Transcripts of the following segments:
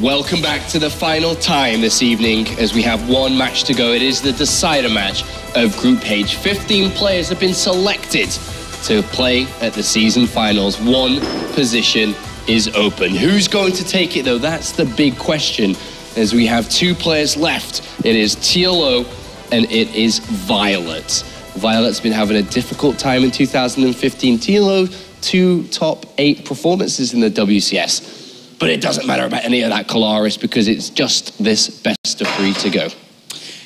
Welcome back to the final time this evening as we have one match to go. It is the decider match of Group H. 15 players have been selected to play at the season finals. One position is open. Who's going to take it though? That's the big question as we have two players left. It is TLO and it is viOLet. viOLet's been having a difficult time in 2015. TLO, 2 top 8 performances in the WCS. But it doesn't matter about any of that Colaris because it's just this best of 3 to go.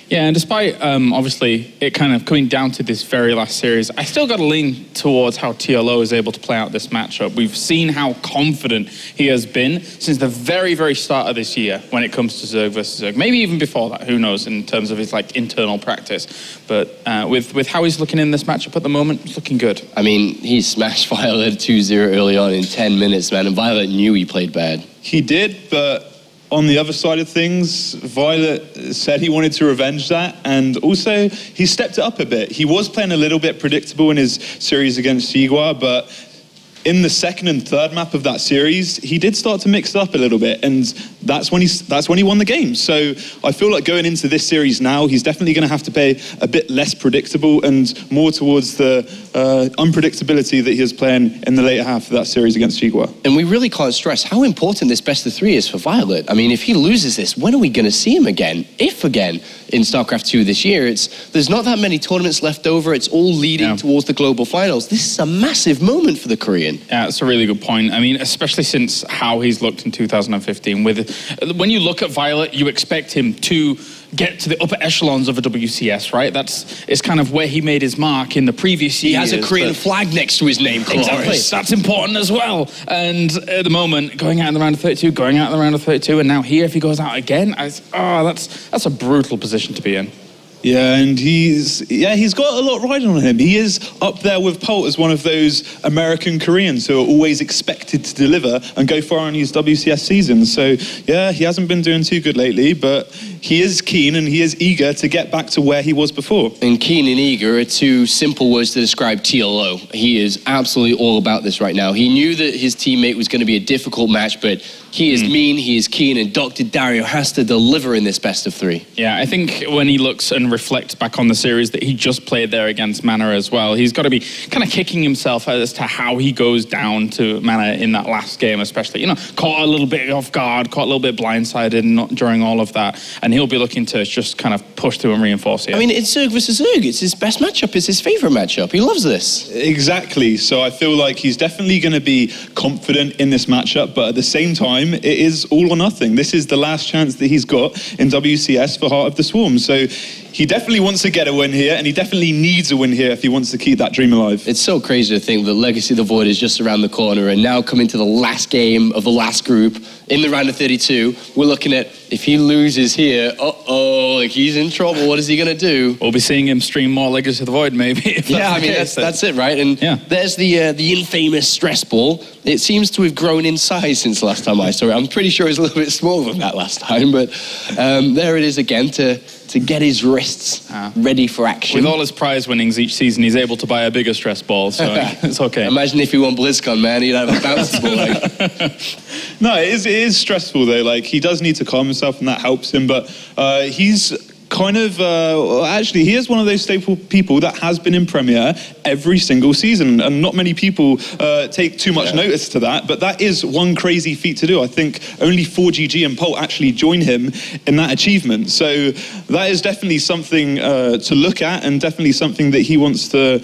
Yeah, and despite obviously it kind of coming down to this very last series, I still got to lean towards how TLO is able to play out this matchup. We've seen how confident he has been since the very, very start of this year when it comes to Zerg versus Zerg. Maybe even before that, who knows, in terms of his like internal practice. But with how he's looking in this matchup at the moment, it's looking good. I mean, he smashed viOLet 2-0 early on in 10 minutes, man, and viOLet knew he played bad. He did, but on the other side of things, viOLet said he wanted to revenge that, and also he stepped it up a bit. He was playing a little bit predictable in his series against Yigua, but in the second and third map of that series, he did start to mix it up a little bit, and that's when he won the game. So I feel like going into this series now, he's definitely going to have to play a bit less predictable and more towards the unpredictability that he was playing in the later half of that series against Yigua. And we really can't stress how important this best of 3 is for viOLet. I mean, if he loses this, when are we going to see him again? If again, in StarCraft II this year. There's not that many tournaments left over. It's all leading towards the global finals. This is a massive moment for the Korean. Yeah, that's a really good point. I mean, especially since how he's looked in 2015. When you look at viOLet, you expect him to get to the upper echelons of a WCS, right? It's kind of where he made his mark in the previous years. He has a Korean flag next to his name, Colaris. Exactly, that's important as well. And at the moment, going out in the round of 32, going out in the round of 32, and now here, if he goes out again, that's a brutal position to be in. Yeah, and he's got a lot riding on him. He is up there with Polt as one of those American Koreans who are always expected to deliver and go far in his WCS season. So, yeah, he hasn't been doing too good lately, but he is keen and he is eager to get back to where he was before. And keen and eager are 2 simple words to describe TLO. He is absolutely all about this right now. He knew that his teammate was going to be a difficult match, but he is mean, he is keen, and Dr. Dario has to deliver in this best of 3. Yeah, I think when he looks and reflects back on the series that he just played there against Mana as well, he's got to be kind of kicking himself as to how he goes down to Mana in that last game, especially, you know, caught a little bit off guard, caught a little bit blindsided during all of that, and he'll be looking to just kind of push through and reinforce it. I mean, it's Zerg versus Zerg. It's his best matchup. It's his favorite matchup. He loves this. Exactly. So I feel like he's definitely going to be confident in this matchup, but at the same time, it is all or nothing. This is the last chance that he's got in WCS for Heart of the Swarm. So he definitely wants to get a win here, and he definitely needs a win here if he wants to keep that dream alive. It's so crazy to think that Legacy of the Void is just around the corner, and now coming to the last game of the last group in the round of 32, we're looking at, if he loses here, like he's in trouble. What is he going to do? We'll be seeing him stream more Legacy of the Void, maybe. Yeah, I mean, that's it, right? And there's the infamous stress ball. It seems to have grown in size since last time I saw it. I'm pretty sure it was a little bit smaller than that last time, but there it is again to get his wrists ready for action. With all his prize winnings each season, he's able to buy a bigger stress ball, so it's okay. Imagine if he won BlizzCon, man, he'd have a bounce ball. No, it is stressful though. Like, he does need to calm himself, and that helps him. But he's kind of actually, he is one of those staple people that has been in Premier every single season, and not many people take too much notice to that. But that is one crazy feat to do. I think only 4GG and Polt actually join him in that achievement. So that is definitely something to look at, and definitely something that he wants to,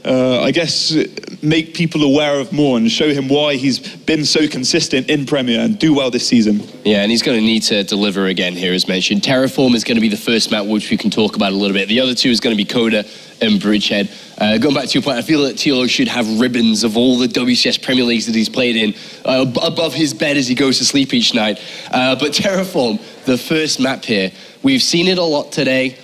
I guess, make people aware of more and show him why he's been so consistent in Premier and do well this season. Yeah, and he's going to need to deliver again here, as mentioned. Terraform is going to be the first map, which we can talk about a little bit. The other 2 is going to be Coda and Bridgehead. Going back to your point, I feel that TLO should have ribbons of all the WCS Premier Leagues that he's played in above his bed as he goes to sleep each night. But Terraform, the first map here, we've seen it a lot today.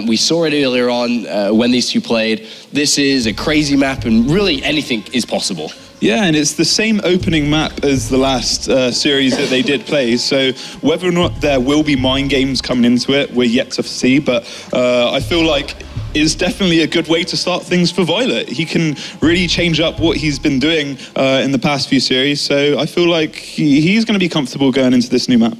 We saw it earlier on when these 2 played. This is a crazy map, and really anything is possible. Yeah, and it's the same opening map as the last series that they did play. So whether or not there will be mind games coming into it, we're yet to see. But I feel like it's definitely a good way to start things for viOLet. He can really change up what he's been doing in the past few series. So I feel like he's going to be comfortable going into this new map.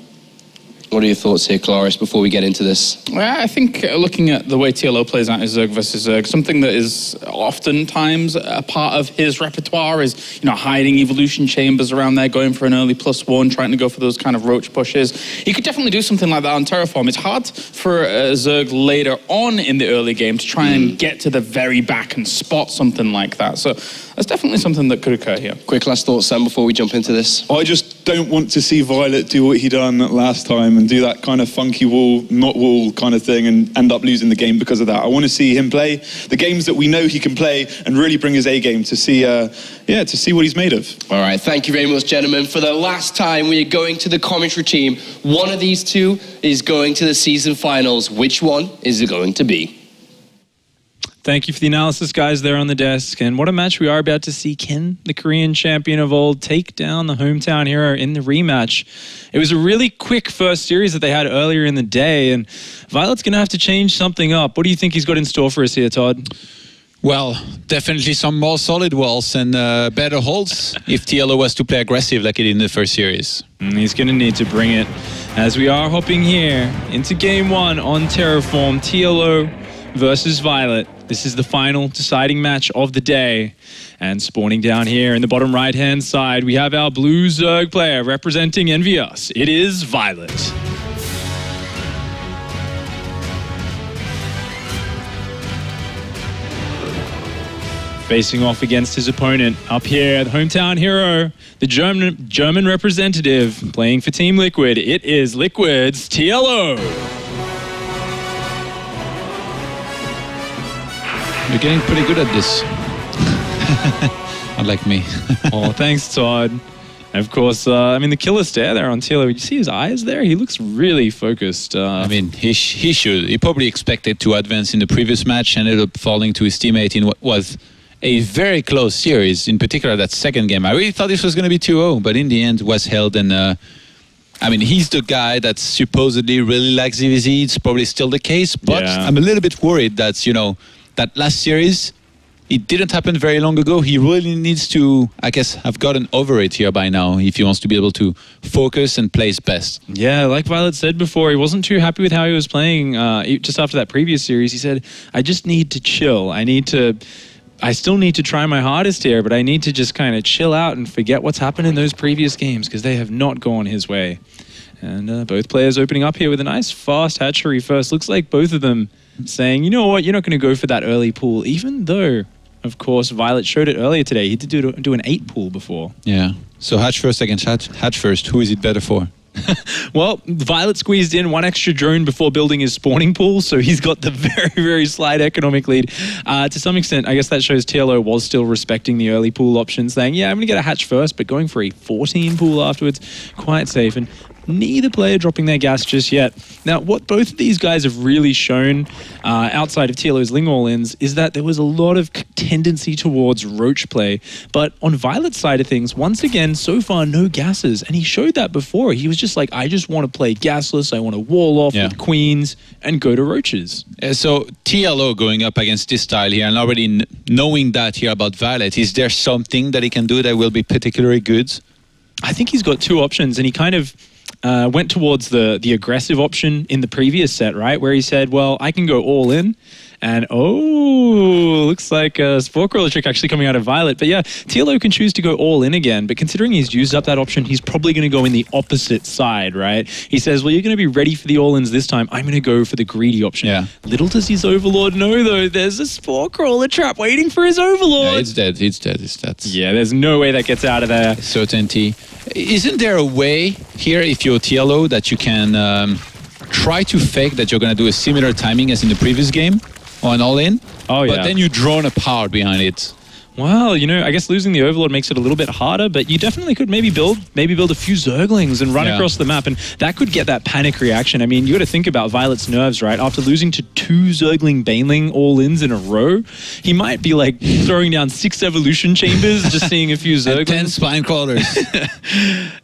What are your thoughts here, Claris, before we get into this? Well, I think looking at the way TLO plays out is Zerg versus Zerg, something that is oftentimes a part of his repertoire is, hiding evolution chambers around there, going for an early +1, trying to go for those kind of roach pushes. He could definitely do something like that on Terraform. It's hard for a Zerg later on in the early game to try and get to the very back and spot something like that. So that's definitely something that could occur here. Quick last thoughts, Sam, before we jump into this. I just don't want to see viOLet do what he done last time and do that kind of funky wall, not wall kind of thing and end up losing the game because of that. I want to see him play the games that we know he can play and really bring his A game to see, to see what he's made of. All right, thank you very much, gentlemen. For the last time, we are going to the commentary team. One of these two is going to the season finals. Which one is it going to be? Thank you for the analysis, guys, there on the desk. And what a match we are about to see. Can the Korean champion of old take down the hometown hero in the rematch? It was a really quick first series that they had earlier in the day, and viOLet's going to have to change something up. What do you think he's got in store for us here, Todd? Well, definitely some more solid walls and better holds if TLO was to play aggressive like he did in the first series. He's going to need to bring it. As we are hopping here into Game 1 on Terraform, TLO versus viOLet. This is the final deciding match of the day. And spawning down here in the bottom right-hand side, we have our blue Zerg player representing EnvyUs. It is viOLet. Facing off against his opponent up here, the hometown hero, the German representative playing for Team Liquid. It is Liquid's TLO. You're getting pretty good at this. Unlike me. Oh, thanks, Todd. And of course, the killer stare there on TLO. You see his eyes there? He looks really focused. He should. He probably expected to advance in the previous match and ended up falling to his teammate in what was a very close series, in particular that second game. I really thought this was going to be 2-0, but in the end was held and... he's the guy that supposedly really likes ZvZ. It's probably still the case, but yeah. I'm a little bit worried that, that last series, it didn't happen very long ago. He really needs to, I guess, have gotten over it here by now if he wants to be able to focus and play his best. Yeah, like viOLet said before, he wasn't too happy with how he was playing just after that previous series. He said, I just need to chill. I still need to try my hardest here, but I need to just kind of chill out and forget what's happened in those previous games because they have not gone his way. And both players opening up here with a nice fast hatchery first. Looks like both of them saying, you know what, you're not going to go for that early pool, even though, of course, viOLet showed it earlier today. He did do an 8 pool before. Yeah. So hatch first against hatch first. Who is it better for? Well, viOLet squeezed in 1 extra drone before building his spawning pool, so he's got the very, very slight economic lead. To some extent, I guess that shows TLO was still respecting the early pool option, saying, yeah, I'm going to get a hatch first, but going for a 14 pool afterwards, quite safe. And neither player dropping their gas just yet. Now, what both of these guys have really shown outside of TLO's Ling all-ins is that there was a lot of tendency towards roach play. But on viOLet's side of things, once again, so far, no gases. And he showed that before. He was just like, I just want to play gasless. I want to wall off with queens and go to roaches. So TLO going up against this style here and already knowing that here about viOLet, is there something that he can do that will be particularly good? I think he's got 2 options, and he kind of went towards the aggressive option in the previous set, right? Where he said, well, I can go all in. And, looks like a Spore Crawler trick actually coming out of viOLet. But yeah, TLO can choose to go all in again. But considering he's used up that option, he's probably going to go in the opposite side, right? He says, well, you're going to be ready for the all-ins this time. I'm going to go for the greedy option. Yeah. Little does his Overlord know, though, there's a Spore Crawler trap waiting for his Overlord. Yeah, it's dead. It's dead. It's dead. Yeah, there's no way that gets out of there. Certainty. Isn't there a way here, if you're TLO, that you can try to fake that you're going to do a similar timing as in the previous game on all-in? Oh, yeah. But then you drone a power behind it. Well, I guess losing the Overlord makes it a little bit harder, but you definitely could maybe build a few Zerglings and run across the map, and that could get that panic reaction. I mean, you got to think about viOLet's nerves, right? After losing to 2 Zergling Baneling all-ins in a row, he might be like throwing down 6 evolution chambers, just seeing a few Zerglings. 10 spine crawlers.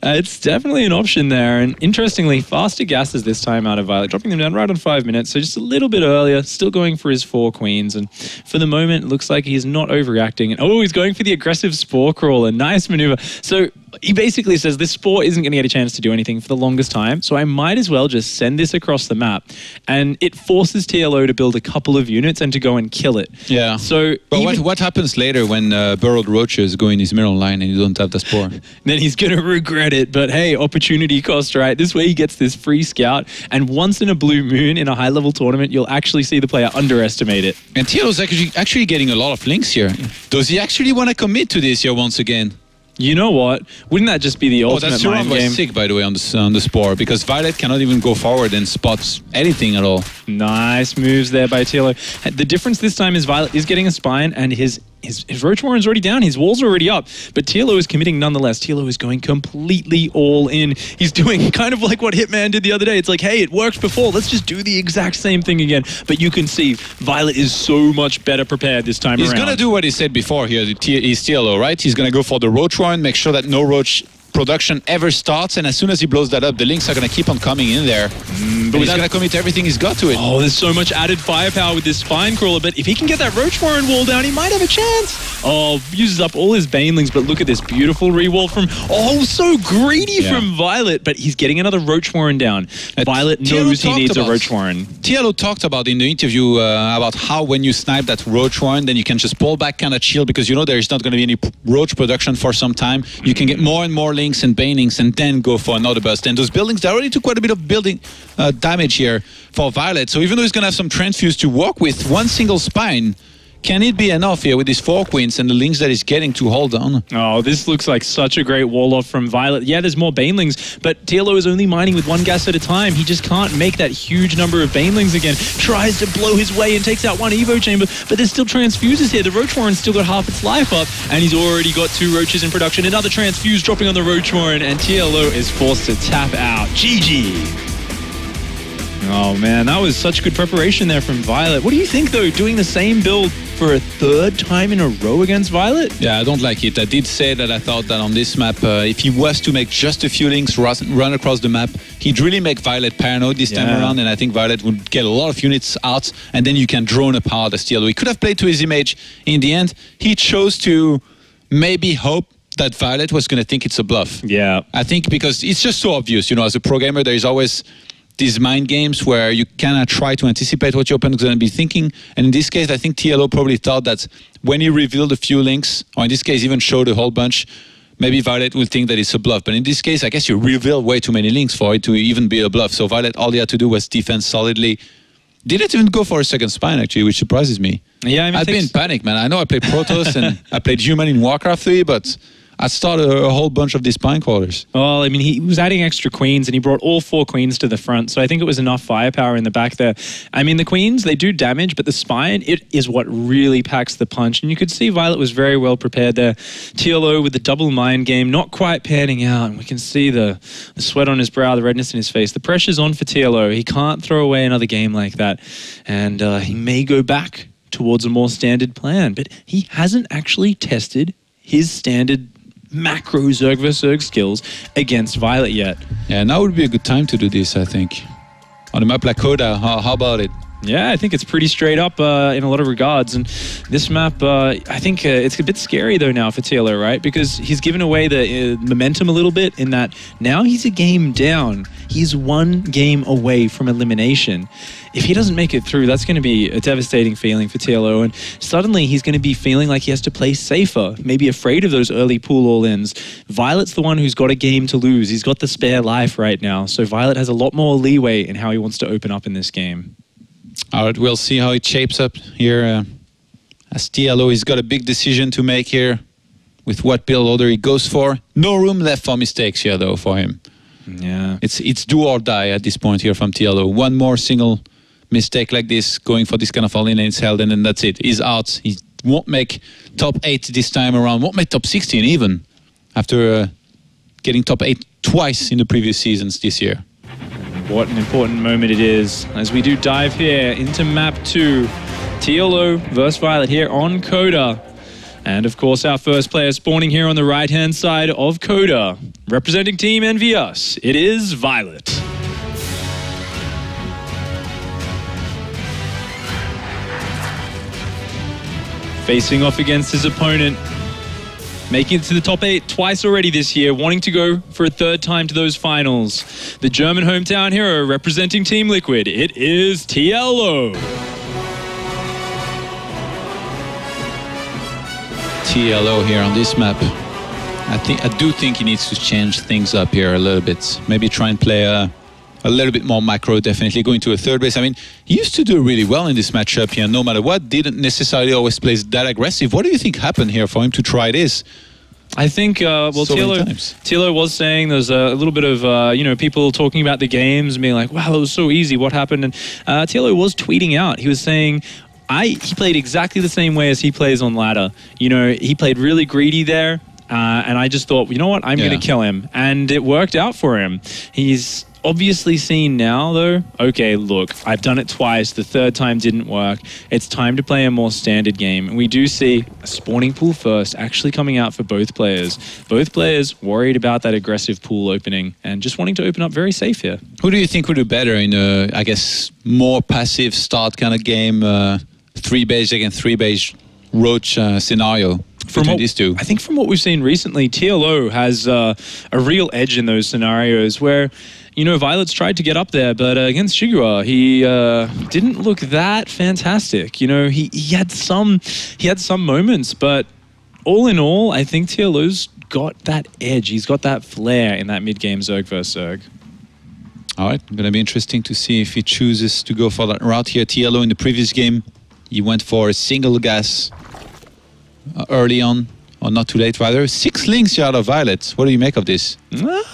It's definitely an option there, and interestingly, faster gases this time out of viOLet, dropping them down right on 5 minutes, so just a little bit earlier, still going for his 4 queens, and for the moment, it looks like he's not overreacting. And he's going for the aggressive Spore Crawler. Nice maneuver. So he basically says this sport isn't going to get a chance to do anything for the longest time, so I might as well just send this across the map. And it forces TLO to build a couple of units and to go and kill it. Yeah. So, but what happens later when Burrowed Roaches go in his middle line and you don't have the spore? Then he's going to regret it. But hey, opportunity cost, right? This way he gets this free scout. And once in a blue moon in a high-level tournament, you'll actually see the player underestimate it. And TLO's actually getting a lot of links here. Does he actually want to commit to this here once again? You know what? Wouldn't that just be the ultimate mind game? Sick, by the way, on the spore, because viOLet cannot even go forward and spot anything at all. Nice moves there by TLO. The difference this time is viOLet is getting a spine, and his Roach Warren's already down, his walls are already up, but TLO is committing nonetheless. TLO is going completely all in. He's doing kind of like what Hitman did the other day. It's like, hey, it worked before, let's just do the exact same thing again. But you can see viOLet is so much better prepared this time around. He's going to do what he said before here, he's TLO, right? He's going to go for the Roach Warren, make sure that no Roach production ever starts, and as soon as he blows that up, the links are going to keep on coming in there. But he's going to commit everything he's got to it. Oh, there's so much added firepower with this Spine Crawler, but if he can get that Roach Warren wall down, he might have a chance. Oh, uses up all his Banelings, but look at this beautiful rewall from... Oh, so greedy from viOLet, but he's getting another Roach Warren down. viOLet knows he needs a Roach Warren. TLO talked about in the interview about how when you snipe that Roach Warren, then you can just pull back, kind of chill, because you know there's not going to be any Roach production for some time. You can get more and more links and banings and then go for another burst. And those buildings, they already took quite a bit of building damage here for viOLet. So even though he's going to have some transfuse to work with, one single spine, can it be enough here with these 4 queens and the links that he's getting to hold on? Oh, this looks like such a great wall-off from viOLet. Yeah, there's more Banelings, but TLO is only mining with 1 gas at a time. He just can't make that huge number of Banelings again. Tries to blow his way and takes out 1 Evo chamber, but there's still transfuses here. The Roach Warren's still got half its life up, and he's already got 2 Roaches in production. Another transfuse dropping on the Roach Warren, and TLO is forced to tap out. GG. Oh man, that was such good preparation there from viOLet. What do you think though, doing the same build for a 3rd time in a row against viOLet? Yeah, I don't like it. I did say that I thought that on this map, if he was to make just a few links run across the map, he'd really make viOLet paranoid this time around, and I think viOLet would get a lot of units out, and then you can drone apart the TLO. He could have played to his image. In the end, he chose to maybe hope that viOLet was going to think it's a bluff. Yeah. I think because it's just so obvious, you know, as a pro gamer, there is always these mind games where you cannot try to anticipate what your opponent is going to be thinking. And in this case, I think TLO probably thought that when he revealed a few links, or in this case even showed a whole bunch, maybe viOLet will think that it's a bluff. But in this case, I guess you reveal way too many links for it to even be a bluff. So viOLet, all he had to do was defend solidly. Didn't even go for a 2nd spine, actually, which surprises me. Yeah, I mean, I've been in panic, man. I know I played Protoss and I played Human in Warcraft 3, but I started a whole bunch of these spine crawlers. Well, I mean, he was adding extra queens, and he brought all 4 queens to the front, so I think it was enough firepower in the back there. I mean, the queens, they do damage, but the spine, it is what really packs the punch, and you could see viOLet was very well prepared there. TLO with the double mind game, not quite panning out, and we can see the sweat on his brow, the redness in his face. The pressure's on for TLO. He can't throw away another game like that, and he may go back towards a more standard plan, but he hasn't actually tested his standard macro Zerg vs Zerg skills against viOLet yet. Yeah, now would be a good time to do this, I think. On a map like Coda, how about it? Yeah, I think it's pretty straight up in a lot of regards. And this map, I think it's a bit scary though now for TLO, right? Because he's given away the momentum a little bit in that now he's a game down. He's 1 game away from elimination. If he doesn't make it through, that's going to be a devastating feeling for TLO. And suddenly he's going to be feeling like he has to play safer, maybe afraid of those early pool all-ins. viOLet's the one who's got a game to lose. He's got the spare life right now. So viOLet has a lot more leeway in how he wants to open up in this game. All right, we'll see how it shapes up here. As TLO, he's got a big decision to make here with what build order he goes for. No room left for mistakes here, though, for him. Yeah. It's do or die at this point here from TLO. One more single mistake like this, going for this kind of all-in, and it's held, and then that's it. He's out. He won't make top 8 this time around. Won't make top 16 even, after getting top 8 twice in the previous seasons this year. What an important moment it is as we do dive here into map 2. TLO versus viOLet here on Coda. And of course our first player spawning here on the right hand side of Coda. Representing Team NVS, it is viOLet. Facing off against his opponent. making it to the top 8 twice already this year, wanting to go for a third time to those finals. The German hometown hero representing Team Liquid, it is TLO. TLO here on this map. I do think he needs to change things up here a little bit. Maybe try and play a little bit more macro, definitely going to a third base. I mean, he used to do really well in this matchup here, no matter what. Didn't necessarily always play that aggressive. What do you think happened here for him to try this? I think, TLO was saying there's a little bit of, people talking about the games and being like, wow, it was so easy, what happened? And TLO was tweeting out. He was saying, he played exactly the same way as he plays on ladder. You know, he played really greedy there. And I just thought, you know what, I'm going to kill him. And it worked out for him. He's obviously seen now, though, okay, look, I've done it twice. The third time didn't work. It's time to play a more standard game. And we do see a spawning pool first actually coming out for both players. Both players worried about that aggressive pool opening and just wanting to open up very safe here. Who do you think would do better in a, I guess, more passive start kind of game, 3-base against 3-base Roach scenario? From these two, I think from what we've seen recently, TLO has a real edge in those scenarios where, viOLet's tried to get up there, but against Shigua, he didn't look that fantastic. He had some moments, but all in all, I think TLO's got that edge. He's got that flair in that mid-game Zerg versus Zerg. All right, going to be interesting to see if he chooses to go for that route here. TLO in the previous game, he went for a single gas early on, or not too late rather. 6 links out of viOLet. What do you make of this?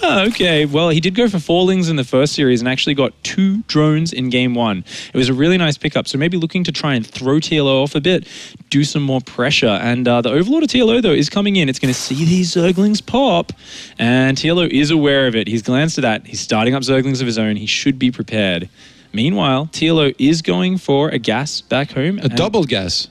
Okay. Well, he did go for 4 lings in the first series and actually got 2 drones in game 1. It was a really nice pickup. So maybe looking to try and throw TLO off a bit, do some more pressure. And the Overlord of TLO, though, is coming in. It's going to see these Zerglings pop. And TLO is aware of it. He's glanced at that. He's starting up Zerglings of his own. He should be prepared. Meanwhile, TLO is going for a gas back home. A double gas?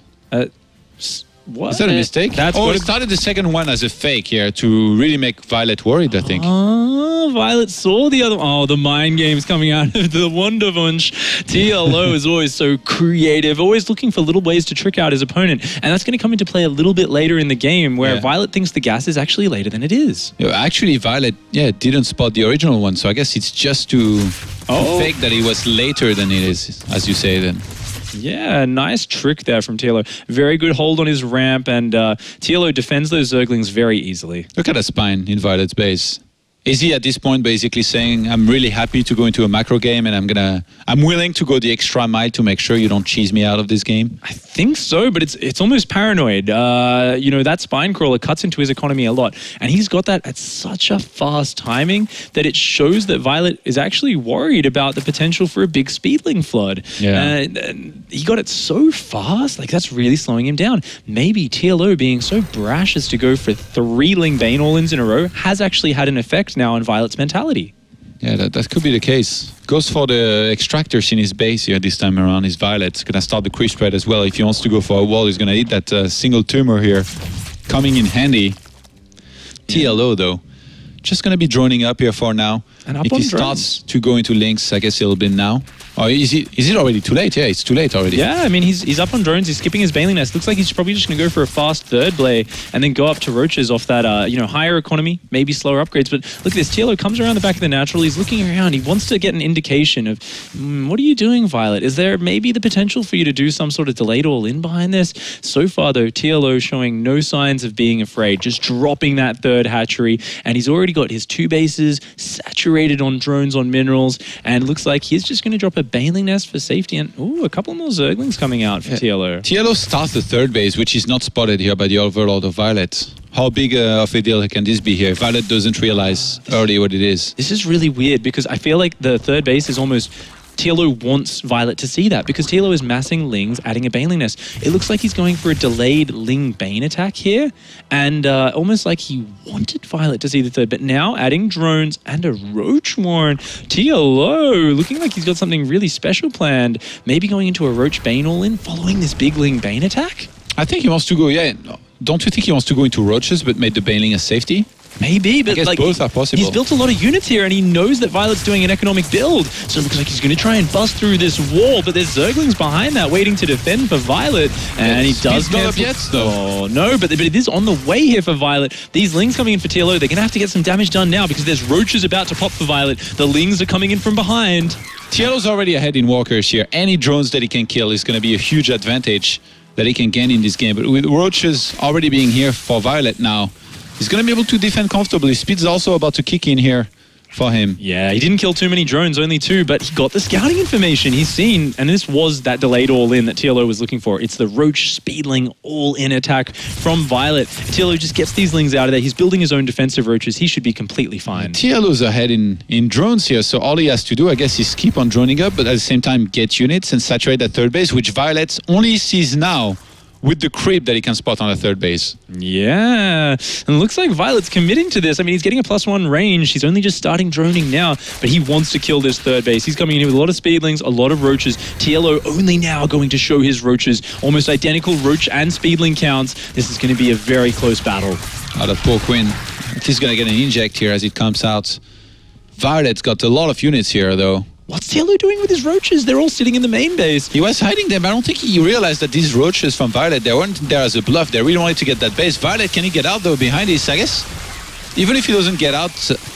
What? Is that a mistake? He started the second one as a fake here to really make viOLet worried, I think. Oh, viOLet saw the other one. Oh, the mind games coming out of the Wonderwunsch. TLO is always so creative, always looking for little ways to trick out his opponent. And that's going to come into play a little bit later in the game where viOLet thinks the gas is actually later than it is. Actually, viOLet, didn't spot the original one. So I guess it's just to fake that it was later than it is, as you say then. Yeah, nice trick there from TLO. Very good hold on his ramp, and TLO defends those Zerglings very easily. Look at the spine in viOLet's base. Is he at this point basically saying, I'm really happy to go into a macro game and I'm willing to go the extra mile to make sure you don't cheese me out of this game? I think so, but it's almost paranoid. That spine crawler cuts into his economy a lot, and he's got that at such a fast timing that it shows that viOLet is actually worried about the potential for a big speedling flood. Yeah. He got it so fast, like that's really slowing him down. Maybe TLO being so brash as to go for 3 Ling Bane all-ins in a row has actually had an effect now on viOLet's mentality. Yeah, that could be the case. Goes for the extractors in his base here this time around. His viOLet's going to start the creep spread as well. If he wants to go for a wall, he's going to hit that single tumor here. Coming in handy. TLO, though, just going to be droning up here for now. And up if on he drones. starts to go into links, I guess it'll be now. Or is it already too late? Yeah, it's too late already. Yeah, I mean, he's up on drones. He's skipping his Baneling Nest. Looks like he's probably just going to go for a fast third blade and then go up to Roaches off that, higher economy, maybe slower upgrades. But look at this. TLO comes around the back of the natural. He's looking around. He wants to get an indication of, what are you doing, viOLet? Is there maybe the potential for you to do some sort of delayed all-in behind this? So far, though, TLO showing no signs of being afraid, just dropping that third hatchery. And he's already got his 2 bases saturated on drones, on minerals. And looks like he's just going to drop a Baneling Nest for safety, and a couple more Zerglings coming out for TLO. TLO starts the third base, which is not spotted here by the Overlord of viOLet. How big of a deal can this be here? viOLet doesn't realize early what it is. This is really weird because I feel like the third base is almost... TLO wants viOLet to see that because TLO is massing Lings, adding a Baneling Nest. It looks like he's going for a delayed Ling Bane attack here, and almost like he wanted viOLet to see the third, but now adding drones and a Roach Warren. TLO looking like he's got something really special planned. Maybe going into a Roach Bane all-in following this big Ling Bane attack? I think he wants to go, don't you think he wants to go into Roaches but made the Baneling a safety? Maybe, but I guess like both are possible. He's built a lot of units here, and he knows that Violet's doing an economic build. So it looks like he's going to try and bust through this wall. But there's Zerglings behind that, waiting to defend for Violet, and he does. He's not up yet, though. Oh no, but it is on the way here for Violet. These Lings coming in for TLO, they're going to have to get some damage done now because there's Roaches about to pop for Violet. The Lings are coming in from behind. TLO's already ahead in walkers here. Any drones that he can kill is going to be a huge advantage that he can gain in this game. But with Roaches already being here for Violet now, he's going to be able to defend comfortably. Speed's also about to kick in here for him. Yeah, he didn't kill too many drones, only 2, but he got the scouting information. He's seen, and this was that delayed all-in that TLO was looking for. It's the Roach Speedling all-in attack from Violet. TLO just gets these Lings out of there. He's building his own defensive Roaches. He should be completely fine. TLO's ahead in drones here, so all he has to do, I guess, is keep on droning up, but at the same time get units and saturate that third base, which Violet only sees now with the creep that he can spot on the third base. Yeah, and it looks like Violet's committing to this. I mean, he's getting a +1 range. He's only just starting droning now, but he wants to kill this third base. He's coming in here with a lot of Speedlings, a lot of Roaches. TLO only now going to show his Roaches. Almost identical Roach and Speedling counts. This is going to be a very close battle. Oh, that poor Queen. He's going to get an inject here as it comes out. Violet's got a lot of units here, though. What's TLO doing with his Roaches? They're all sitting in the main base. He was hiding them. I don't think he realized that these Roaches from Violet, they weren't there as a bluff. They really wanted to get that base. Violet, can he get out, though, behind this? I guess even if he doesn't get out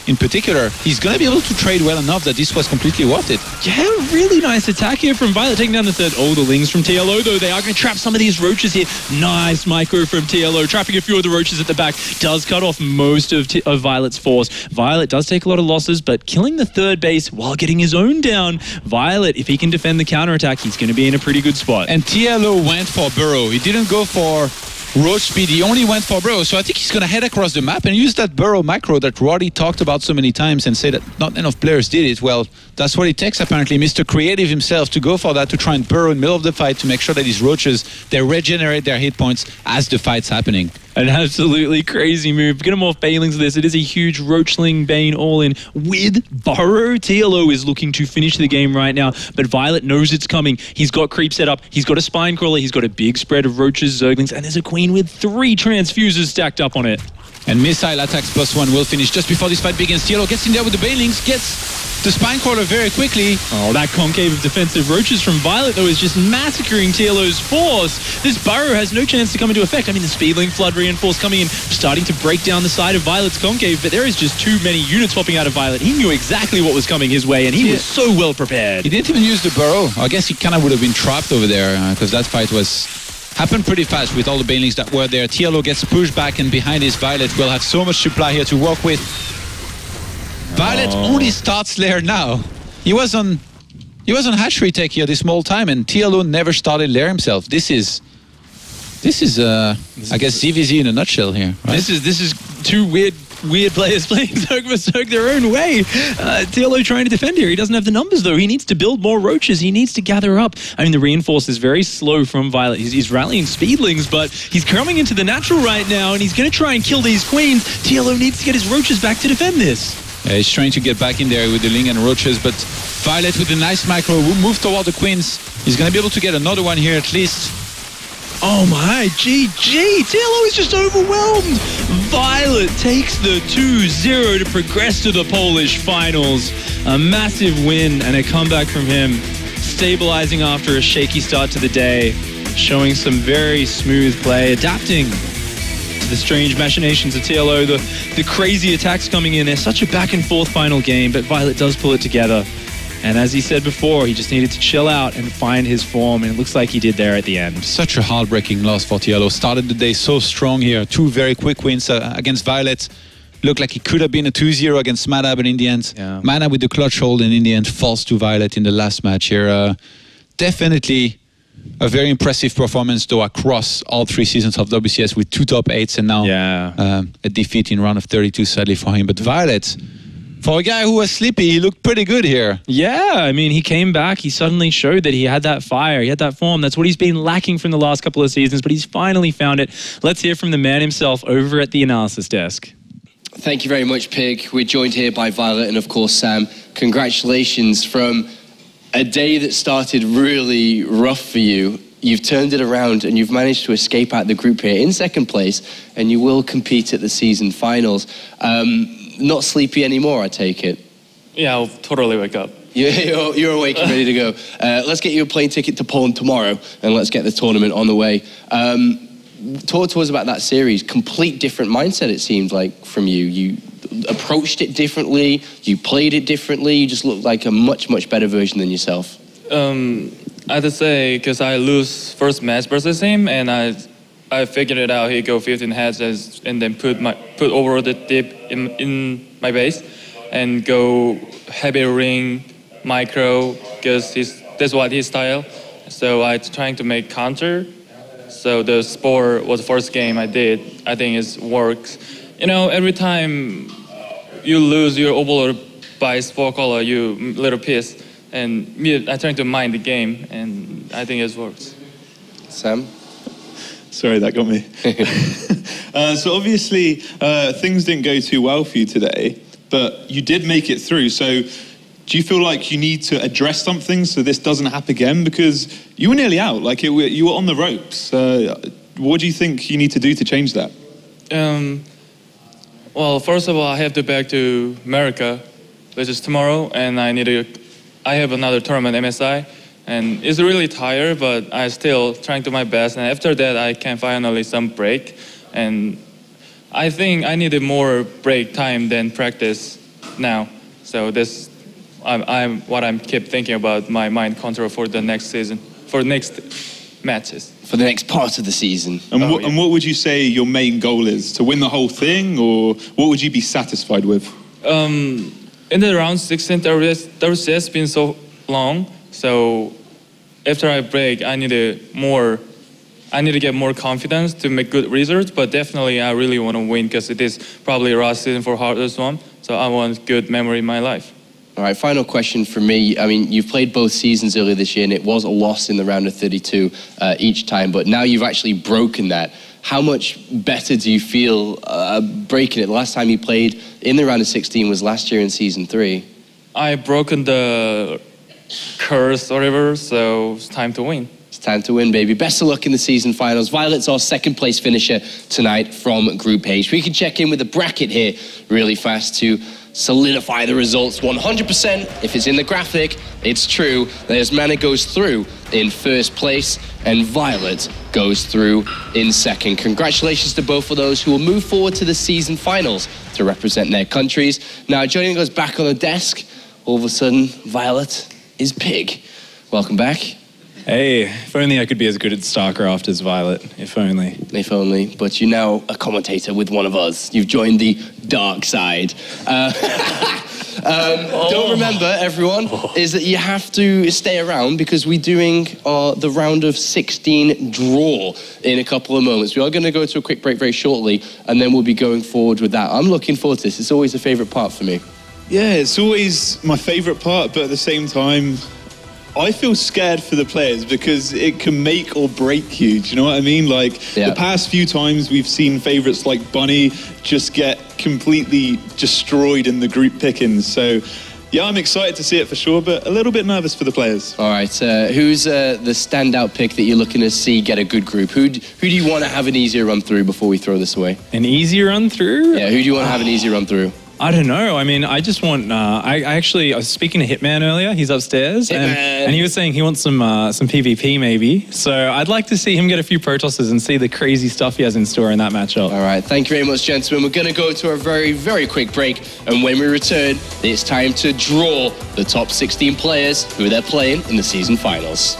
in particular, he's going to be able to trade well enough that this was completely worth it. Yeah, really nice attack here from Violet, taking down the third. Oh, the Lings from TLO, though. They are going to trap some of these Roaches here. Nice micro from TLO, trapping a few of the Roaches at the back. Does cut off most of Violet's force. Violet does take a lot of losses, but killing the third base while getting his own down. Violet, if he can defend the counterattack, he's going to be in a pretty good spot. And TLO went for Burrow. He didn't go for Roach speed, he only went for Burrow, so I think he's going to head across the map and use that Burrow macro that Roddy talked about so many times and say that not enough players did it. Well, that's what it takes apparently, Mr. Creative himself, to go for that, to try and burrow in the middle of the fight to make sure that these Roaches, they regenerate their hit points as the fight's happening. An absolutely crazy move. Get him off Banelings of this. It is a huge Roachling Bane all-in with Burrow. TLO is looking to finish the game right now, but Violet knows it's coming. He's got creep set up. He's got a Spine Crawler. He's got a big spread of Roaches, Zerglings, and there's a Queen with 3 transfusers stacked up on it. And missile attacks +1 will finish just before this fight begins. TLO gets in there with the Banelings, gets the Spine Crawler very quickly. Oh, that concave of defensive Roaches from Violet, though, is just massacring TLO's force. This Burrow has no chance to come into effect. I mean, the Speedling Flood Reinforce coming in, starting to break down the side of Violet's concave, but there is just too many units popping out of Violet. He knew exactly what was coming his way, and he was so well prepared. He didn't even use the Burrow. I guess he kind of would have been trapped over there, because that fight happened pretty fast with all the Banelings that were there. TLO gets pushed back, and behind his Violet will have so much supply here to work with. Violet only starts Lair now. He was on hatchery tech here this whole time, and TLO never started Lair himself. This is I guess ZvZ in a nutshell here. Right? This is two weird players playing Zerg vs. Zerg their own way. TLO trying to defend here. He doesn't have the numbers, though. He needs to build more Roaches. He needs to gather up. I mean, the reinforce is very slow from Violet. He's rallying Speedlings, but he's coming into the natural right now, and he's going to try and kill these Queens. TLO needs to get his Roaches back to defend this. Yeah, he's trying to get back in there with the Ling and Roaches, but Violet with a nice micro will move toward the Queens. He's going to be able to get another one here at least. Oh my, GG! TLO is just overwhelmed! Violet takes the 2-0 to progress to the Polish finals. A massive win and a comeback from him, stabilizing after a shaky start to the day, showing some very smooth play, adapting to the strange machinations of TLO, the crazy attacks coming in. There's such a back and forth final game, but Violet does pull it together. And as he said before, he just needed to chill out and find his form, and it looks like he did there at the end. Such a heartbreaking loss for TLO. Started the day so strong here. 2 very quick wins against Violet. Looked like it could have been a 2-0 against Mana, but in the end, Mana with the clutch hold, and in the end falls to Violet in the last match here. Definitely a very impressive performance, though, across all 3 seasons of WCS with 2 top 8s and now a defeat in round of 32, sadly for him. But Violet, for a guy who was sleepy, he looked pretty good here. Yeah, I mean, he came back. He suddenly showed that he had that fire. He had that form. That's what he's been lacking from the last couple of seasons, but he's finally found it. Let's hear from the man himself over at the analysis desk. Thank you very much, Pig. We're joined here by Violet and, of course, Sam. Congratulations from a day that started really rough for you. you've turned it around and you've managed to escape out the group here in second place, and you will compete at the season finals. Not sleepy anymore, I take it. Yeah, I'll totally wake up. You're awake and ready to go. Let's get you a plane ticket to Poland tomorrow, and let's get the tournament on the way. Talk to us about that series. Complete different mindset, it seemed like, from you. You approached it differently, you played it differently, you just looked like a much, much better version than yourself. I have to say, because I lose first match versus him, and I figured it out. He go 15 heads and then put over the dip in my base, and go heavy ring, micro, because that's what his style. So I trying to make counter. So the Spore was the first game I did. I think it works. You know, every time you lose your overload by Spore color, you little piece. And me, I trying to mind the game, and I think it works. Sam? Sorry, that got me. So obviously, things didn't go too well for you today, but you did make it through. So do you feel like you need to address something so this doesn't happen again? Because you were nearly out, like you were on the ropes. What do you think you need to do to change that? Well, first of all, I have to back to America, which is tomorrow, and I have another tournament, MSI, and it's really tired, but I still trying to my best. And after that, I can finally some break, and I think I needed more break time than practice now. So this, I'm keep thinking about my mind control for the next season, for next matches. For the next part of the season. And what would you say your main goal is? To win the whole thing, or what would you be satisfied with? In the round 16, WCS been so long, so after I break, I need to get more confidence to make good results, but definitely I really want to win because it is probably last season for hardest one, so I want good memory in my life. All right, final question for me. I mean, you've played both seasons earlier this year, and it was a loss in the round of 32 each time, but now you've actually broken that. How much better do you feel breaking it? The last time you played in the round of 16 was last year in season 3. I broken the curse or whatever, so it's time to win. It's time to win, baby. Best of luck in the season finals. viOLet's our second place finisher tonight from Group H. We can check in with the bracket here really fast to solidify the results 100%. If it's in the graphic, it's true. There's Mana goes through in first place, and viOLet goes through in second. Congratulations to both of those who will move forward to the season finals to represent their countries. Now, joining us back on the desk, all of a sudden, viOLet is Pig. Welcome back. Hey, if only I could be as good at StarCraft as viOLet. If only. If only. But you're now a commentator with one of us. You've joined the dark side. Don't remember, everyone, is that you have to stay around because we're doing the round of 16 draw in a couple of moments. We are going to go to a quick break very shortly, and then we'll be going forward with that. I'm looking forward to this. It's always a favourite part for me. Yeah, it's always my favourite part, but at the same time, I feel scared for the players because it can make or break you. Do you know what I mean? Like, the past few times we've seen favourites like Bunny just get completely destroyed in the group pickings. So, yeah, I'm excited to see it for sure, but a little bit nervous for the players. All right, who's the standout pick that you're looking to see get a good group? Who do you want to have an easier run through before we throw this away? An easier run through? Yeah, who do you want to have an easier run through? I don't know. I mean, I just want. I was speaking to Hitman earlier. He's upstairs, and he was saying he wants some PvP maybe. So I'd like to see him get a few Protosses and see the crazy stuff he has in store in that matchup. All right, thank you very much, gentlemen. We're going to go to a very, very quick break, and when we return, it's time to draw the top 16 players who they're playing in the season finals.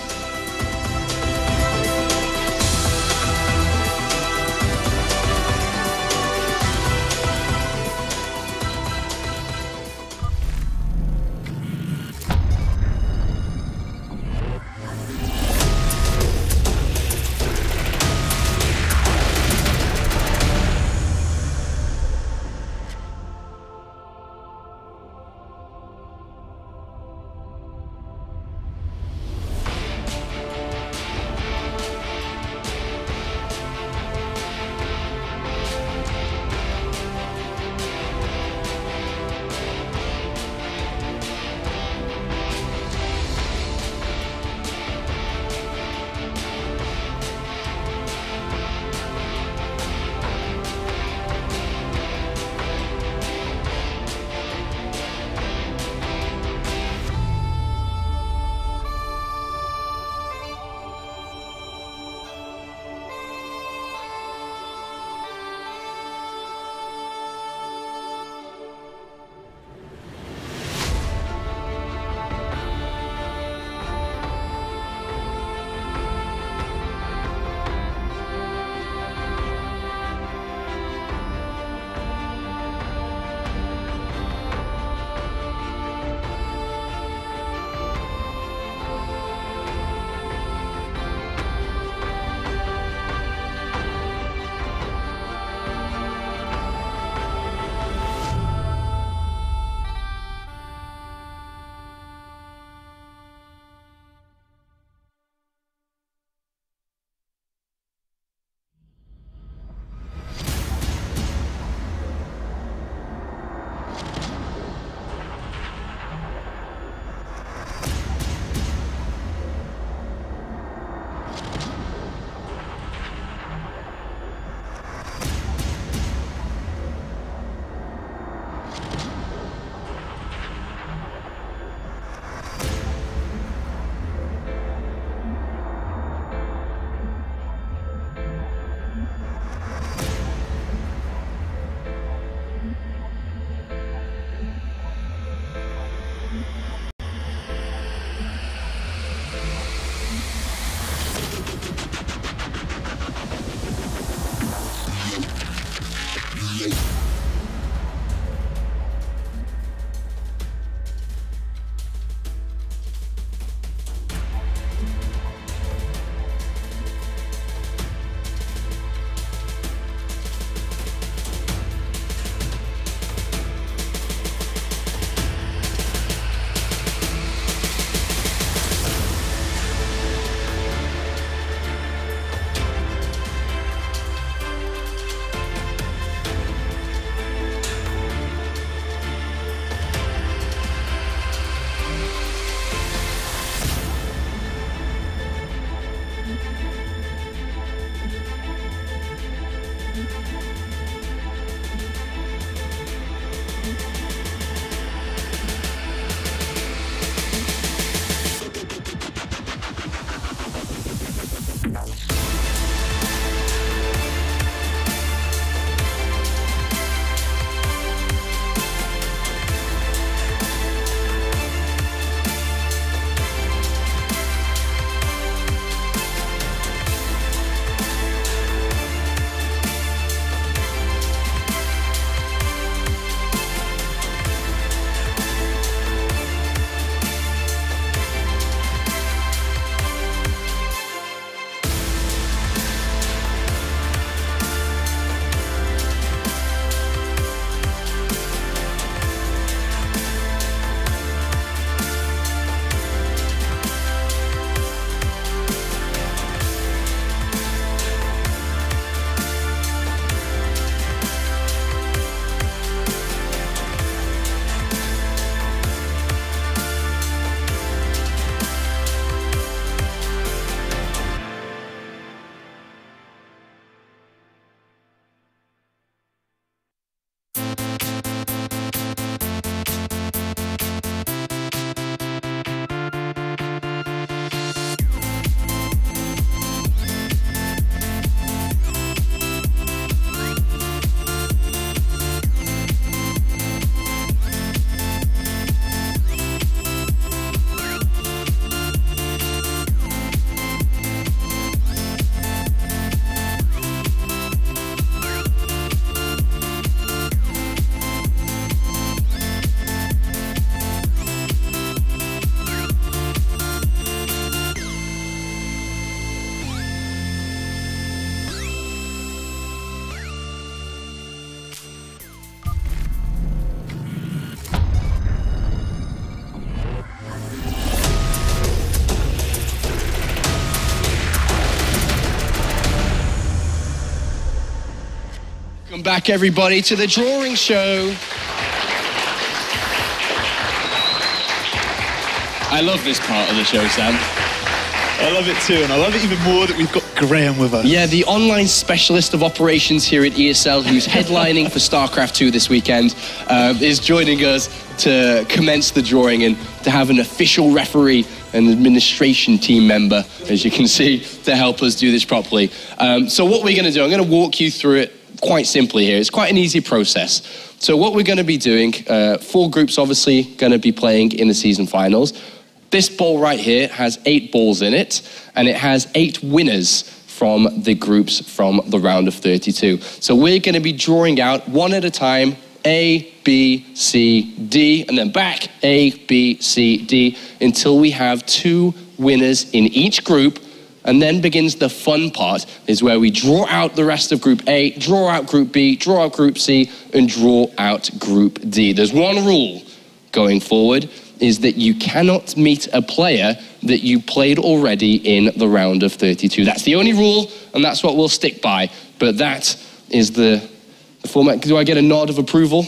back, everybody, to the drawing show. I love this part of the show, Sam. I love it too, and I love it even more that we've got Graham with us. Yeah, the online specialist of operations here at ESL, who's headlining for StarCraft II this weekend, is joining us to commence the drawing and to have an official referee and administration team member, as you can see, to help us do this properly. So what we're going to do, I'm going to walk you through it quite simply here. It's quite an easy process. So what we're going to be doing, 4 groups obviously going to be playing in the season finals. This ball right here has 8 balls in it, and it has 8 winners from the groups from the round of 32. So we're going to be drawing out one at a time, A, B, C, D, and then back, A, B, C, D, until we have 2 winners in each group. And then begins the fun part, is where we draw out the rest of Group A, draw out Group B, draw out Group C, and draw out Group D. There's one rule going forward, is that you cannot meet a player that you played already in the round of 32. That's the only rule, and that's what we'll stick by. But that is the format. Do I get a nod of approval?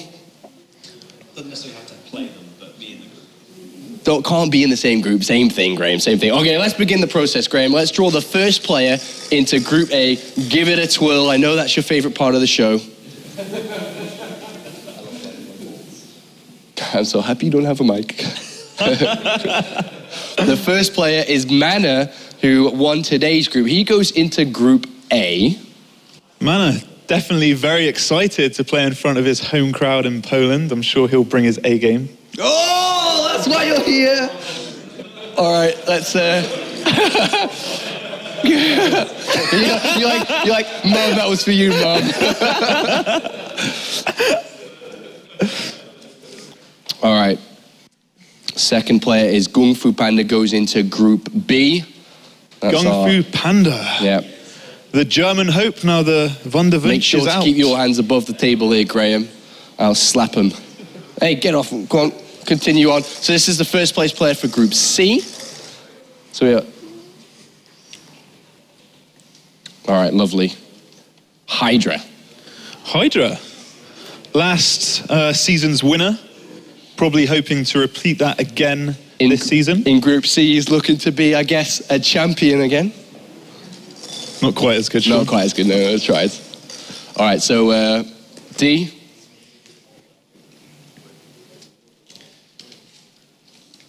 Doesn't necessarily have to play them, but be in the group. Can't be in the same group. Same thing, Graham, same thing. Okay, let's begin the process, Graham. Let's draw the first player into Group A. Give it a twirl. I know that's your favorite part of the show. I'm so happy you don't have a mic. The first player is Mana, who won today's group. He goes into Group A. Mana, definitely very excited to play in front of his home crowd in Poland. I'm sure he'll bring his A game. Oh, that's why you're here. All right, let's... you're like, Mom, that was for you, Mom. All right. Second player is Gung Fu Panda, goes into Group B. Gung Fu Panda. Yeah. The German hope, now the Wunderwunsch Make sure is to out. keep your hands above the table here, Graham. I'll slap him. Hey, get off. Go on, continue on. So this is the first place player for Group C. So yeah. All right, lovely. Hydra. Hydra. Last season's winner. Probably hoping to repeat that again this season. In Group C, he's looking to be, I guess, a champion again. Not quite as good, Sean. Not quite as good, no, that's right. All right, so D.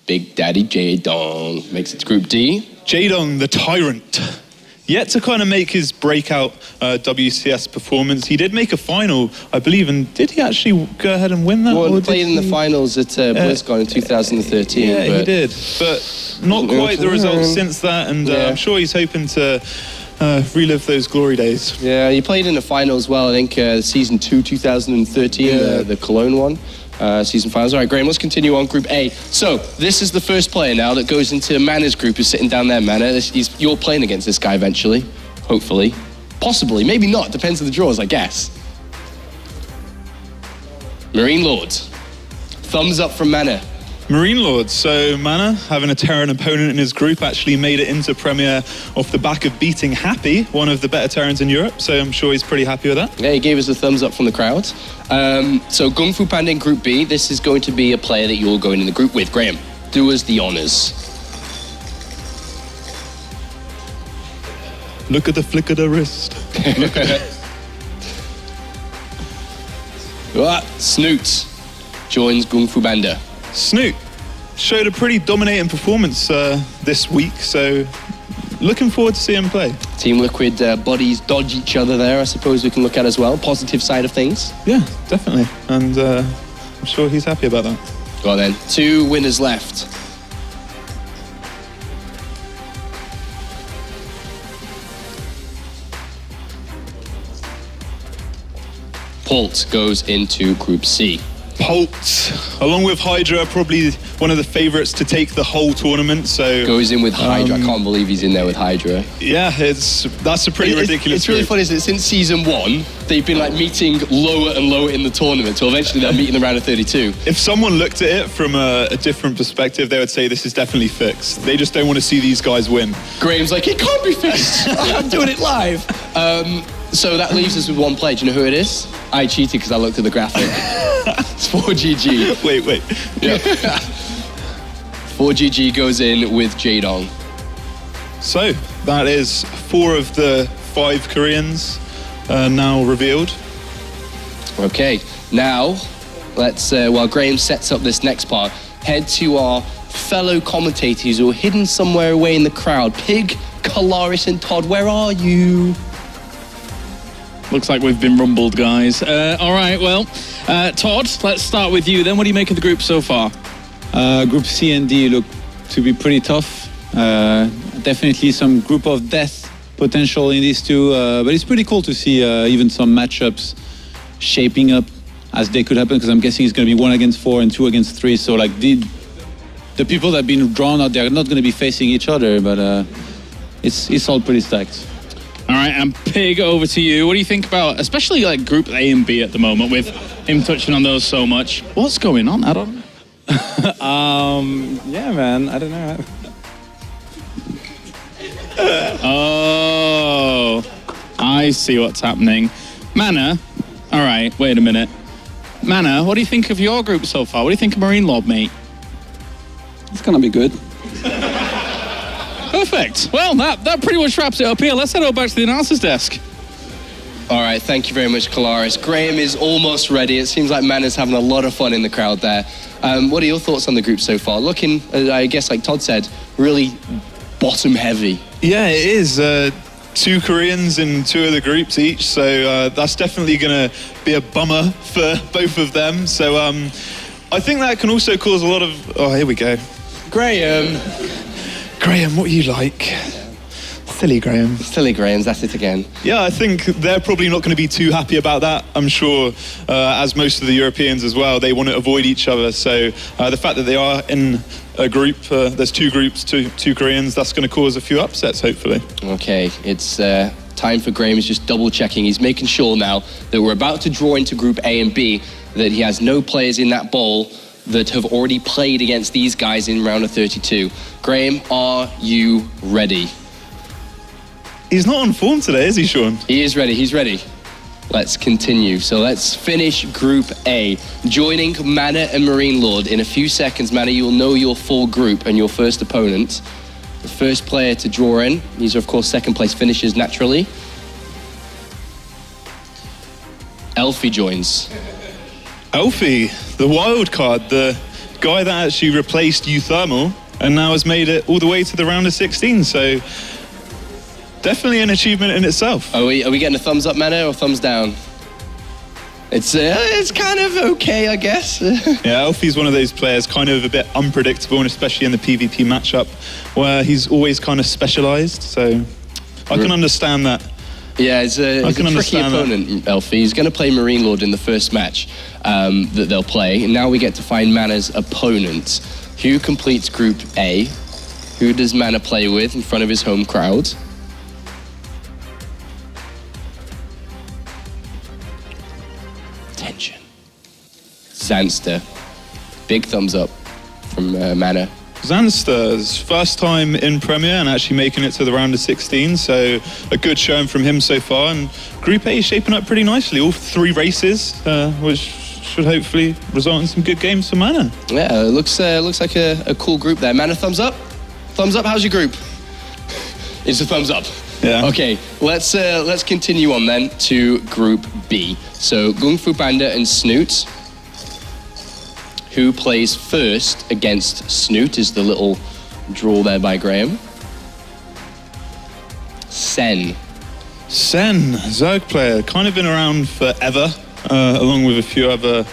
Big Daddy J-Dong makes it to Group D. J-Dong, the Tyrant. Yet to kind of make his breakout WCS performance. He did make a final, I believe, and did he actually go ahead and win that? Well, he played in the finals at BlizzCon in 2013. Yeah, he did. But not quite the results since that, and I'm sure he's hoping to relive those glory days. Yeah, he played in the final as well, I think, Season 2, 2013, the Cologne one. Season finals. All right, Graham, let's continue on Group A. So, this is the first player now that goes into Mana's group, who's sitting down there, Mana. You're playing against this guy eventually, hopefully. Possibly, maybe not, depends on the draws, I guess. Marine Lords. Thumbs up from Mana. Marine Lords, so Mana, having a Terran opponent in his group, actually made it into Premier off the back of beating Happy, one of the better Terrans in Europe, so I'm sure he's pretty happy with that. Yeah, he gave us a thumbs up from the crowd. So Gung Fu Panda in Group B, this is going to be a player that you're going in the group with. Graham, do us the honours. Look at the flick of the wrist. Look at it. Snoot joins Gung Fu Panda. Snoot showed a pretty dominating performance this week, so looking forward to seeing him play. Team Liquid bodies dodge each other there, I suppose we can look at as well. Positive side of things. Yeah, definitely. And I'm sure he's happy about that. Go on then. 2 winners left. Pult goes into Group C. Pult, along with Hydra, probably one of the favourites to take the whole tournament. So goes in with Hydra. I can't believe he's in there with Hydra. Yeah, that's a pretty ridiculous. It's really funny, isn't it? Since Season 1, they've been like meeting lower and lower in the tournament, so eventually they're meeting the round of 32. If someone looked at it from a different perspective, they would say this is definitely fixed. They just don't want to see these guys win. Graham's like, it can't be fixed. I'm doing it live. So that leaves us with one player. Do you know who it is? I cheated because I looked at the graphic. It's 4GG. Wait. Yeah. 4GG goes in with Jaedong. So that is 4 of the 5 Koreans now revealed. Okay, now let's, while Graham sets up this next part, head to our fellow commentators who are hidden somewhere away in the crowd. Pig, Kalaris and Todd, where are you? Looks like we've been rumbled, guys. All right, well, Todd, let's start with you then. What do you make of the group so far? Group C and D look to be pretty tough. Definitely some group of death potential in these two, but it's pretty cool to see even some matchups shaping up as they could happen, because I'm guessing it's going to be 1 against 4 and 2 against 3. So like the people that have been drawn out, they're not going to be facing each other, but it's all pretty stacked. All right, and Pig, over to you. What do you think about, especially like Group A and B at the moment, with him touching on those so much? What's going on? I don't know. Yeah, man, I don't know. Oh, I see what's happening. Mana, all right, wait a minute. Mana, what do you think of your group so far? What do you think of Marine Lord, mate? It's gonna be good. Perfect. Well, that pretty much wraps it up here. Let's head over back to the analysis desk. All right, thank you very much, Kalaris. Graham is almost ready. It seems like Mana's having a lot of fun in the crowd there. What are your thoughts on the group so far? Looking, I guess, like Todd said, really bottom heavy. Yeah, it is. 2 Koreans in 2 of the groups each, so that's definitely going to be a bummer for both of them. So I think that can also cause a lot of... Oh, here we go. Graham, what are you like? Silly Graham. Silly Graham's at it again. Yeah, I think they're probably not going to be too happy about that. I'm sure, as most of the Europeans as well, they want to avoid each other. So the fact that they are in a group, there's 2 groups, two Koreans, that's going to cause a few upsets, hopefully. Okay, it's time for Graham. He's just double checking. He's making sure now that we're about to draw into Group A and B, that he has no players in that bowl that have already played against these guys in round of 32. Graham, are you ready? He's not on form today, is he, Sean? He is ready, he's ready. Let's continue. So let's finish Group A. Joining Mana and Marine Lord. In a few seconds, Mana, you'll know your full group and your first opponent. The first player to draw in. These are, of course, second place finishers, naturally. Elfie joins. Elfie, the wild card, the guy that actually replaced Euthermal and now has made it all the way to the round of 16. So definitely an achievement in itself. Are we getting a thumbs up, Mana, or thumbs down? It's kind of okay, I guess. Yeah, Elfie's one of those players, kind of a bit unpredictable, and especially in the PvP matchup, where he's always kind of specialised. So I can understand that. Yeah, he's a tricky opponent, Elfie. He's going to play Marine Lord in the first match that they'll play. And now we get to find Mana's opponent. Who completes Group A? Who does Mana play with in front of his home crowd? Tension. Zanster. Big thumbs up from Mana. Zanster's first time in Premier and actually making it to the round of 16, so a good showing from him so far. And Group A is shaping up pretty nicely. All 3 races, which should hopefully result in some good games for Mana. Yeah, it looks like a cool group there. Mana, thumbs up? Thumbs up, how's your group? It's a thumbs up. Yeah. Okay, let's continue on then to Group B. So Gung Fu Panda and Snoot. Who plays first against Snoot is the little draw there by Graham. Sen, Zerg player, kind of been around forever, along with a few other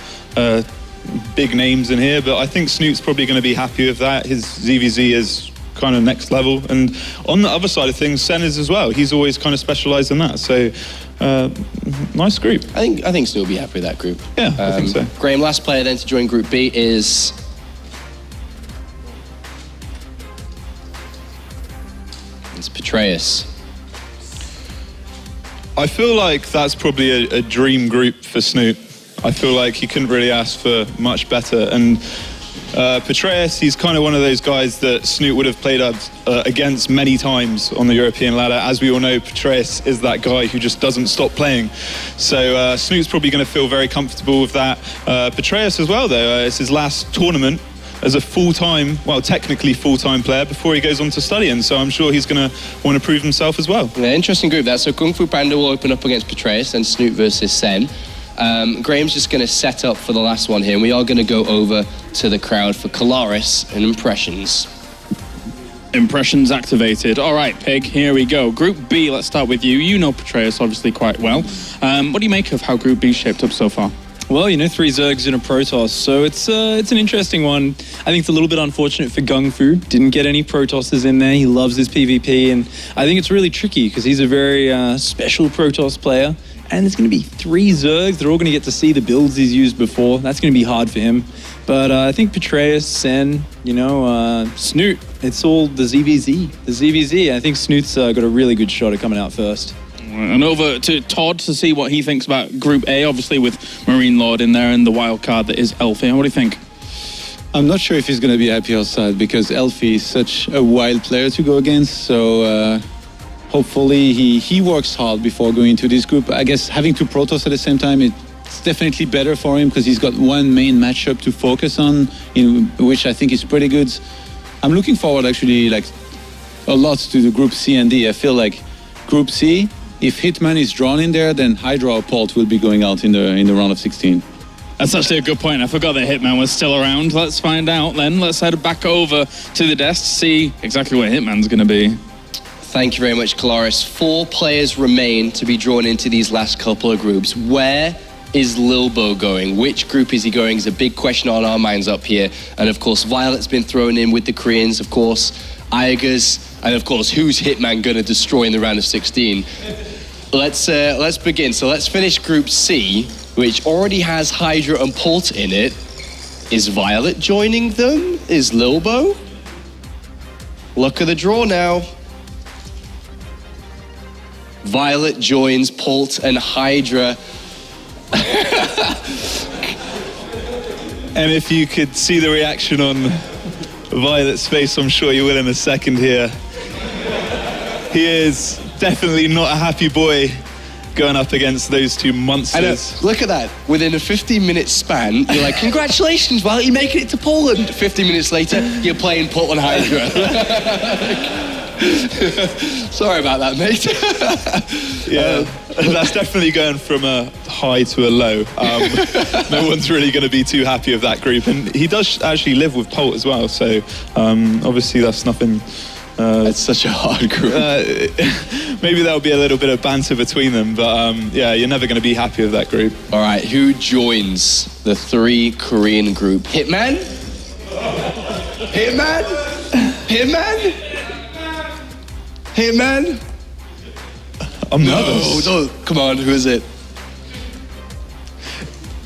big names in here, but I think Snoot's probably going to be happy with that. His ZvZ is kind of next level, and on the other side of things, Sen is as well. He's always kind of specialised in that, so nice group. I think Snoot will be happy with that group. Yeah, I think so. Graham, last player then to join Group B is... It's Petraeus. I feel like that's probably a dream group for Snoot. I feel like he couldn't really ask for much better, and Petraeus, he's kind of one of those guys that Snoot would have played against many times on the European ladder. As we all know, Petraeus is that guy who just doesn't stop playing. So Snoot's probably going to feel very comfortable with that. Petraeus as well, though, it's his last tournament as a full-time, well, technically full-time player before he goes on to studying. So I'm sure he's going to want to prove himself as well. Yeah, interesting group that. So Kung Fu Panda will open up against Petraeus and Snoot versus Sen. Graham's just going to set up for the last one here. We are going to go over to the crowd for Kalaris and impressions. Impressions activated. All right, Pig, here we go. Group B, let's start with you. You know Petraeus obviously quite well. What do you make of how Group B shaped up so far? Well, you know, 3 Zergs in a Protoss, so it's an interesting one. I think it's a little bit unfortunate for Gung Fu. Didn't get any Protosses in there. He loves his PvP, and I think it's really tricky because he's a very special Protoss player. And there's going to be 3 Zergs. They're all going to get to see the builds he's used before. That's going to be hard for him. But I think Petraeus, Sen, you know, Snoot, it's all the ZvZ. The ZvZ, I think Snoot's got a really good shot at coming out first. And over to Todd to see what he thinks about Group A, obviously with Marine Lord in there and the wild card that is Elfie. What do you think? I'm not sure if he's going to be happy outside because Elfie is such a wild player to go against. So hopefully he works hard before going into this group. I guess having 2 Protoss at the same time, it's definitely better for him because he's got one main matchup to focus on, which I think is pretty good. I'm looking forward actually like a lot to the Group C and D. I feel like Group C, if Hitman is drawn in there, then Hydra or Pult will be going out in the round of 16. That's actually a good point. I forgot that Hitman was still around. Let's find out then. Let's head back over to the desk to see exactly where Hitman's going to be. Thank you very much, Kalaris. 4 players remain to be drawn into these last couple of groups. Where is Lilbo going? Which group is he going is a big question on our minds up here. And of course, viOLet's been thrown in with the Koreans, of course, Aigers, and of course, who's Hitman going to destroy in the round of 16? Let's begin. So let's finish Group C, which already has Hydra and Pult in it. Is viOLet joining them? Is Lilbo? Look at the draw now. viOLet joins Pult and Hydra. And if you could see the reaction on viOLet's face, I'm sure you will in a second here. He is definitely not a happy boy going up against those 2 monsters. Look at that. Within a 15-minute span, you're like, congratulations, viOLet, you're making it to Poland. 15 minutes later, you're playing Pult and Hydra. Sorry about that, mate. Yeah, that's definitely going from a high to a low. No one's really going to be too happy with that group. And he does actually live with Pult as well, so obviously that's nothing... it's such a hard group. Maybe there'll be a little bit of banter between them, but yeah, you're never going to be happy with that group. All right, who joins the 3 Korean group? Hitman? Hitman? Hitman? Hitman? I'm nervous. No, come on, who is it?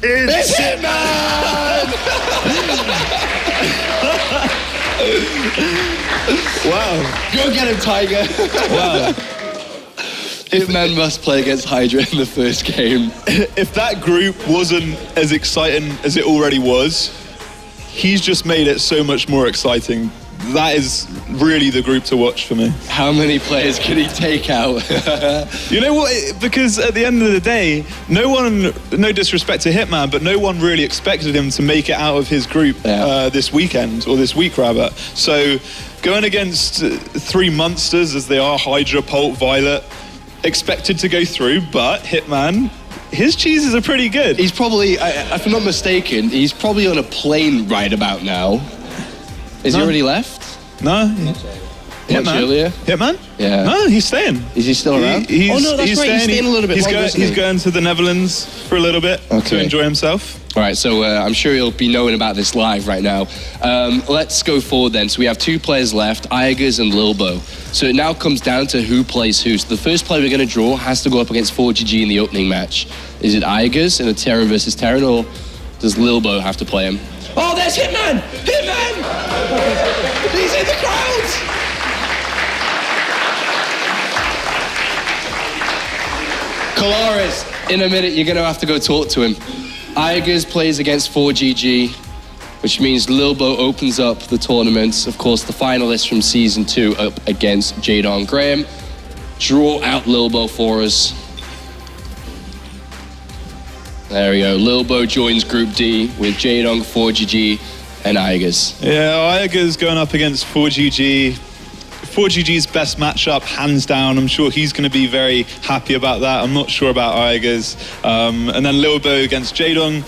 It's Hitman! Wow. Go get him, Tiger. Wow. Hitman must play against Hydra in the first game. If that group wasn't as exciting as it already was, he's just made it so much more exciting. That is really the group to watch for me. How many players can he take out? You know what? Because at the end of the day, no disrespect to Hitman, but no one really expected him to make it out of his group this weekend, or this week rather. So going against 3 monsters as they are, Hydra, Pult, viOLet, expected to go through, but Hitman, his cheeses are pretty good. He's probably, if I'm not mistaken, he's probably on a plane right about now. Is he already left? No. Much earlier? Hitman? Yeah. No, he's staying. Is he still around? Oh no, that's right. He's staying a little bit longer, isn't he? He's going to the Netherlands for a little bit to enjoy himself. All right, so I'm sure he'll be knowing about this live right now. Let's go forward then. So we have 2 players left, Aigers and Lilbo. So it now comes down to who plays who. So the first player we're going to draw has to go up against 4GG in the opening match. Is it Aigers in a Terran versus Terran, or does Lilbo have to play him? Oh, there's Hitman! Hitman! He's in the crowd! Kalaris, in a minute, you're going to have to go talk to him. Aigers plays against 4GG. which means Lilbo opens up the tournament. Of course, the finalists from Season 2 up against Jadon Graham. Draw out Lilbo for us. There we go. Lilbo joins Group D with Jadon, 4GG, and Igers. Yeah, Igers going up against 4GG. 4GG's best matchup, hands down. I'm sure he's going to be very happy about that. I'm not sure about Igers. And then Lilbo against Jadon.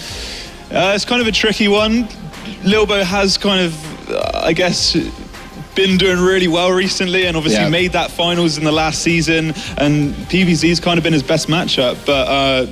It's kind of a tricky one. Lilbo has kind of, I guess, been doing really well recently, and obviously made that finals in the last season, and PVZ's kind of been his best matchup, but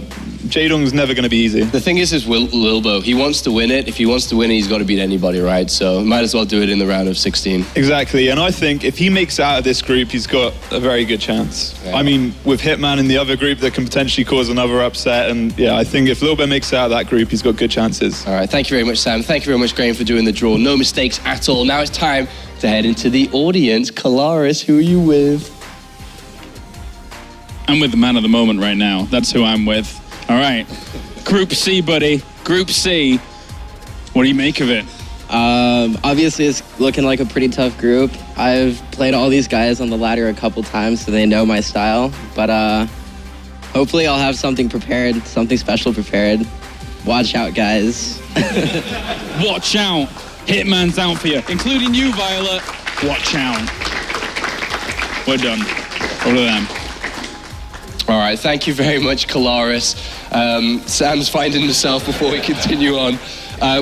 Jadong's never going to be easy. The thing is Lilbo, he wants to win it. If he wants to win it, he's got to beat anybody, right? So might as well do it in the round of 16. Exactly, and I think if he makes it out of this group, he's got a very good chance. Yeah. I mean, with Hitman in the other group, that can potentially cause another upset, and yeah, I think if Lilbo makes it out of that group, he's got good chances. All right, thank you very much, Sam. Thank you very much, Graham, for doing the draw. No mistakes at all. Now it's time to head into the audience. Kalaris, who are you with? I'm with the man of the moment right now. That's who I'm with. All right. Group C, buddy. Group C. What do you make of it? Obviously, it's looking like a pretty tough group. I've played all these guys on the ladder a couple times, so they know my style. But hopefully I'll have something prepared, something special prepared. Watch out, guys. Watch out. Hitman's out for you, including you, viOLet. Watch out. We're done. Over to them. All right, thank you very much, Kalaris. Sam's finding himself before we continue on.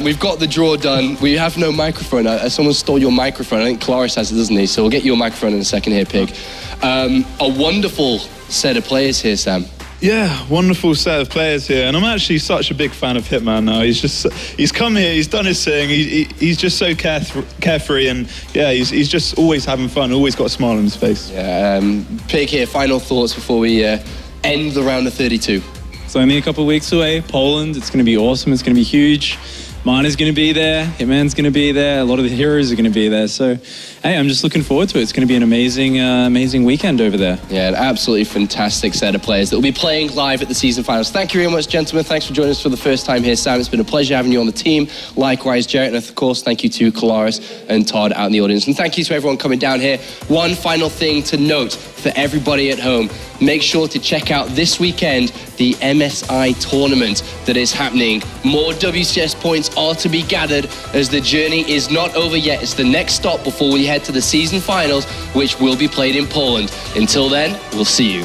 We've got the draw done. We have no microphone. Someone stole your microphone. I think Kalaris has it, doesn't he? So we'll get you a microphone in a second here, Pig. A wonderful set of players here, Sam. Yeah, wonderful set of players here, and I'm actually such a big fan of Hitman now. He's come here, he's done his thing, he's just so carefree, and yeah, he's just always having fun, always got a smile on his face. Yeah, Pig here, final thoughts before we end the round of 32. It's only a couple of weeks away. Poland, it's going to be awesome, it's going to be huge. Mana's going to be there, Hitman's going to be there, a lot of the heroes are going to be there. So, hey, I'm just looking forward to it. It's going to be an amazing, amazing weekend over there. Yeah, an absolutely fantastic set of players that will be playing live at the season finals. Thank you very much, gentlemen. Thanks for joining us for the first time here, Sam. It's been a pleasure having you on the team. Likewise, Jarrett, and of course, thank you to Kalaris and Todd out in the audience. And thank you to everyone coming down here. One final thing to note for everybody at home. Make sure to check out this weekend the MSI tournament that is happening. More WCS points are to be gathered as the journey is not over yet. It's the next stop before we head to the season finals, which will be played in Poland. Until then, we'll see you.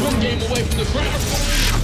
One game away from the crowd.